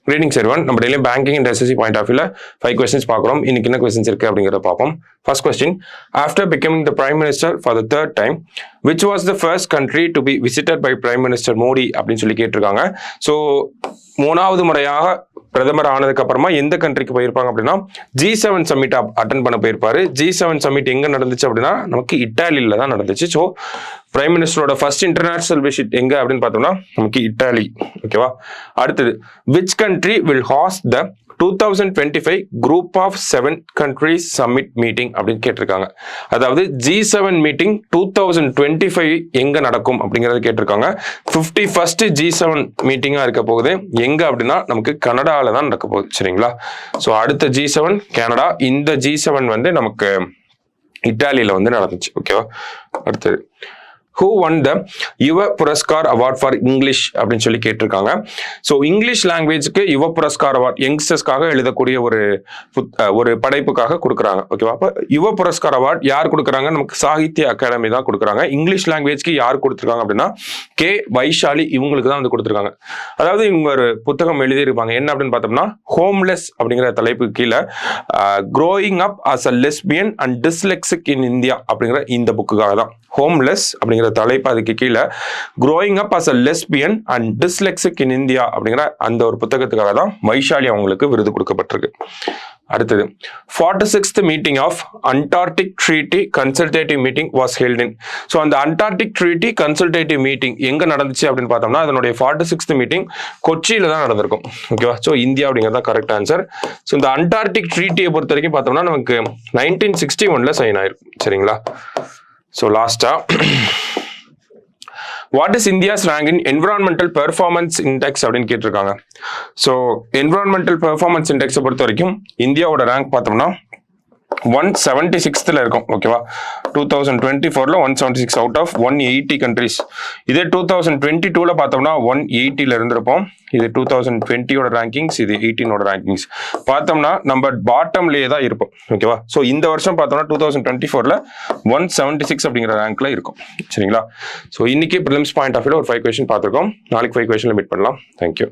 Greetings everyone. நம்ம daily banking and SSC point of வியூல 5 questions பார்க்குறோம். இன்னைக்கு என்ன questions இருக்கு அப்படிங்கறத பார்ப்போம். First question, after becoming the prime minister for the third time, which was the first country to be visited by Prime Minister Modi அப்படின்னு சொல்லி கேட்டிருக்காங்க. ஸோ மூணாவது முறையாக பிரதமர் ஆனதுக்கு அப்புறமா எந்த கண்ட்ரிக்கு போயிருப்பாங்க அப்படின்னா G7 சமிட் அட்டன் பண்ண போயிருப்பாரு. G7 சமிட் எங்க நடந்துச்சு அப்படின்னா நமக்கு இட்டாலியில தான் நடந்துச்சு. ஸோ பிரைம் மினிஸ்டரோட ஃபர்ஸ்ட் இன்டர்நேஷனல் விசிட் எங்க அப்படின்னு பார்த்தோம்னா நமக்கு இட்டாலி. ஓகேவா? அடுத்தது, which country will host the 2025 group of 7 countries summit meeting அப்படின்னு கேட்டிருக்காங்க. அதாவது G7 மீட்டிங் 2025 எங்க நடக்கும் அப்படிங்கறத கேட்டிருக்காங்க. 51st G7 மீட்டிங்கா இருக்க போகுது. எங்க அப்படின்னா நமக்கு கனடால தான் நடக்க போகுது. சரிங்களா? ஸோ அடுத்த G7 கனடா, இந்த G7 வந்து நமக்கு இட்டாலியில வந்து நடந்துச்சு. ஓகேவா? அடுத்தது, who won the Yuva Puraskar award for English அப்படின்னு சொல்லி கேட்டிருக்காங்க. ஸோ இங்கிலீஷ் லாங்குவேஜ்க்கு யுவ புரஸ்கார் அவார்ட் யங்ஸ்டர்ஸ்க்காக எழுதக்கூடிய ஒரு படைப்புக்காக கொடுக்குறாங்க. ஓகேவா? அப்போ யுவ புரஸ்கார் அவார்ட் யார் கொடுக்குறாங்க? நமக்கு சாகித்ய அகாடமி தான் கொடுக்குறாங்க. இங்கிலீஷ் லாங்குவேஜ்க்கு யார் கொடுத்துருக்காங்க அப்படின்னா கே வைஷாலி, இவங்களுக்கு தான் வந்து கொடுத்துருக்காங்க. அதாவது இவங்க ஒரு புத்தகம் எழுதியிருப்பாங்க. என்ன அப்படின்னு பார்த்தோம்னா ஹோம்லெஸ் அப்படிங்கிற தலைப்புக்கு கீழே growing up as a lesbian and dyslexic in India அப்படிங்கிற இந்த புக்குக்காக தான். ஹோம்லெஸ் அப்படிங்கிற தலைப்பு, அதுக்கு கீழே growing up as a lesbian and dyslexic in India அப்படிங்கிற அந்த ஒரு புத்தகத்துக்காக தான் வைஷாலி அவங்களுக்கு விருது கொடுக்கப்பட்டிருக்கு. அடுத்தது, 46th meeting of Antarctic treaty consultative meeting was held in. So அந்த அண்டார்டிக் ட்ரீட்டி கன்சல்டேட்டிவ் மீட்டிங் எங்க நடந்துச்சு அப்படின்னு பார்த்தோம்னா அதனுடைய 46th மீட்டிங் கொச்சியில தான் நடந்திருக்கும். ஓகேவா? ஸோ இந்தியா அப்படிங்கிறது தான் கரெக்ட் ஆன்சர். ஸோ இந்த அண்டார்டிக் ட்ரீட்டியை பொறுத்த வரைக்கும் பார்த்தோம்னா நமக்கு 1961 சைன் ஆயிருக்கும். சரிங்களா? ஸோ லாஸ்டா, what is India's rank in environmental performance index அப்படின்னு கேட்டிருக்காங்க. ஸோ என்விரான்மெண்டல் பெர்ஃபார்மன்ஸ் இண்டெக்ஸை பொறுத்த வரைக்கும் இந்தியாவோட ரேங்க் பார்த்தோம்னா 176th இருக்கும். ஓகேவா? 2024 176 அவுட் ஆஃப் 180 கண்ட்ரிஸ். இதே 2022 பார்த்தோம்னா 180 இருந்திருப்போம். இது 2020 ரேங்கிங்ஸ், இது 18 ரேங்கிங்ஸ். பார்த்தோம்னா நம்ம பாட்டம்லேயே தான் இருப்போம். ஓகேவா? ஸோ இந்த வருஷம் பார்த்தோம்னா 2024 176 அப்படிங்கிற ரேங்க்ல இருக்கும். சரிங்களா? ஸோ இன்னைக்கு ப்ரிலிம்ஸ் பாயிண்ட் ஆஃப் வியூல ஒரு 5 கொஸ்டின் பார்த்துருக்கோம். நாளைக்கு 5 கொஸ்டின்ல மீட் பண்ணலாம். தேங்க்யூ.